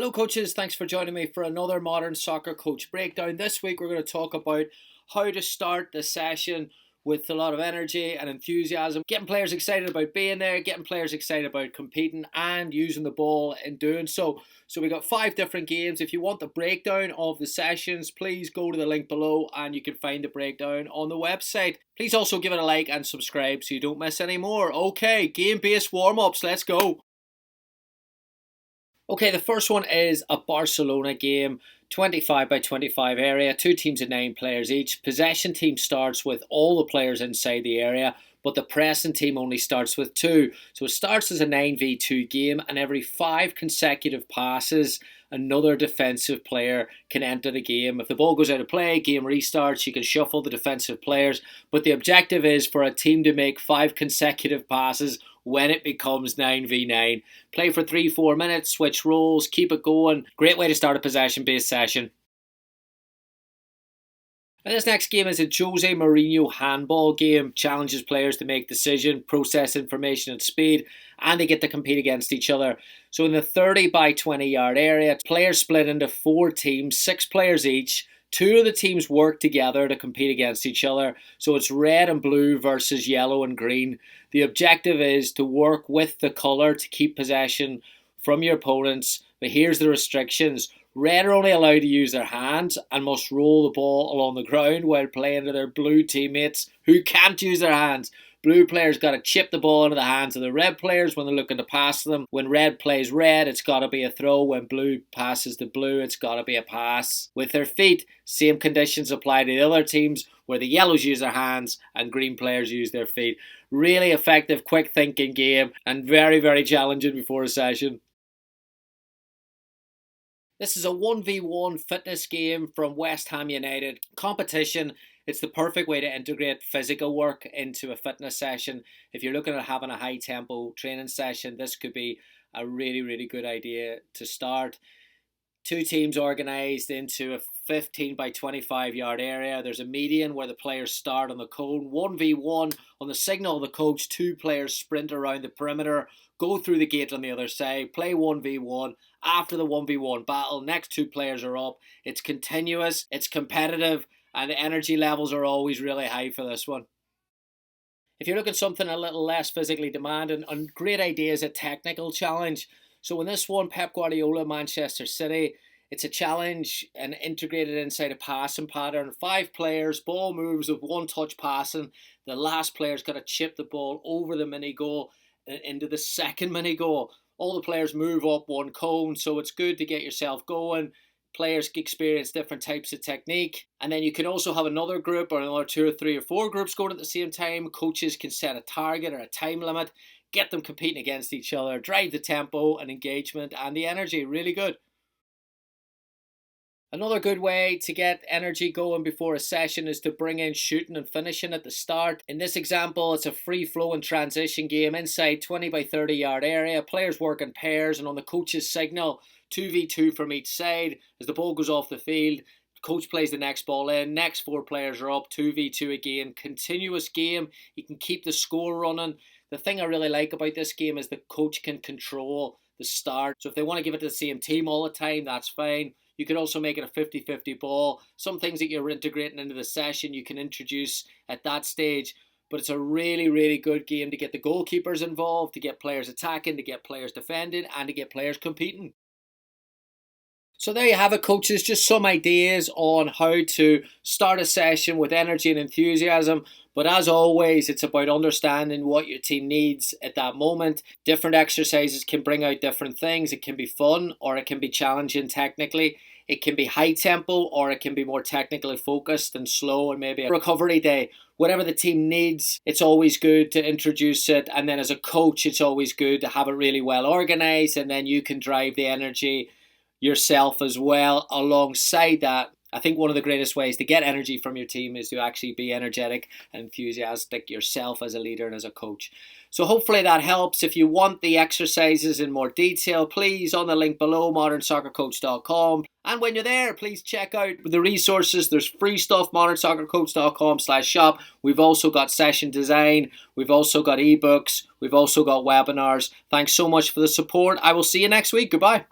Hello coaches, thanks for joining me for another Modern Soccer Coach Breakdown. This week we're going to talk about how to start the session with a lot of energy and enthusiasm, getting players excited about being there, getting players excited about competing and using the ball in doing so. So we got 5 different games. If you want the breakdown of the sessions, please go to the link below and you can find the breakdown on the website. Please also give it a like and subscribe so you don't miss any more. Okay, game-based warm-ups, let's go. Okay, the first one is a Barcelona game, 25 by 25 area, 2 teams of 9 players each. Possession team starts with all the players inside the area, but the pressing team only starts with 2. So it starts as a 9v2 game, and every 5 consecutive passes, another defensive player can enter the game. If the ball goes out of play, game restarts, you can shuffle the defensive players, but the objective is for a team to make 5 consecutive passes when it becomes 9v9. Play for 3-4 minutes, switch roles, keep it going. Great way to start a possession-based session. And this next game is a Jose Mourinho handball game. Challenges players to make decisions, process information at speed, and they get to compete against each other. So in the 30 by 20 yard area, players split into 4 teams, 6 players each. 2 of the teams work together to compete against each other. So it's red and blue versus yellow and green. The objective is to work with the colour to keep possession from your opponents. But here's the restrictions. Red are only allowed to use their hands and must roll the ball along the ground while playing to their blue teammates who can't use their hands. Blue players got to chip the ball into the hands of the red players when they're looking to pass them. When red plays red, it's got to be a throw. When blue passes to blue, it's got to be a pass with their feet. Same conditions apply to the other teams where the yellows use their hands and green players use their feet. Really effective, quick thinking game and very, very challenging before a session. This is a 1v1 fitness game from West Ham United. Competition, it's the perfect way to integrate physical work into a fitness session. If you're looking at having a high tempo training session, this could be a really, really good idea to start. 2 teams organised into a 15 by 25 yard area. There's a median where the players start on the cone. 1v1 on the signal of the coach. 2 players sprint around the perimeter, go through the gate on the other side, play 1v1. After the 1v1 battle, next 2 players are up. It's continuous, it's competitive, and the energy levels are always really high for this one. If you're looking at something a little less physically demanding, a great idea is a technical challenge. So in this one, Pep Guardiola, Manchester City, it's a challenge and integrated inside a passing pattern. 5 players, ball moves with 1-touch passing. The last player's got to chip the ball over the mini goal and into the second mini goal. All the players move up 1 cone, so it's good to get yourself going. Players experience different types of technique. And then you can also have another group or another 2 or 3 or 4 groups going at the same time. Coaches can set a target or a time limit, get them competing against each other, drive the tempo and engagement and the energy. Really good. Another good way to get energy going before a session is to bring in shooting and finishing at the start. In this example, it's a free-flowing transition game inside 20 by 30 yard area. Players work in pairs and on the coach's signal, 2v2 from each side. As the ball goes off the field, coach plays the next ball in. Next 4 players are up, 2v2 again. Continuous game. You can keep the score running. The thing I really like about this game is the coach can control the start. So if they want to give it to the same team all the time, that's fine. You could also make it a 50-50 ball. Some things that you're integrating into the session you can introduce at that stage. But it's a really, really good game to get the goalkeepers involved, to get players attacking, to get players defending, and to get players competing. So there you have it, coaches. Just some ideas on how to start a session with energy and enthusiasm. But as always, it's about understanding what your team needs at that moment. Different exercises can bring out different things. It can be fun or it can be challenging technically. It can be high tempo or it can be more technically focused and slow and maybe a recovery day. Whatever the team needs, it's always good to introduce it. And then as a coach, it's always good to have it really well organized, and then you can drive the energy yourself as well alongside that. I think one of the greatest ways to get energy from your team is to actually be energetic and enthusiastic yourself as a leader and as a coach. So hopefully that helps. If you want the exercises in more detail, please, on the link below, modernsoccercoach.com. And when you're there, please check out the resources. There's free stuff, modernsoccercoach.com/shop. We've also got session design. We've also got ebooks. We've also got webinars. Thanks so much for the support. I will see you next week. Goodbye.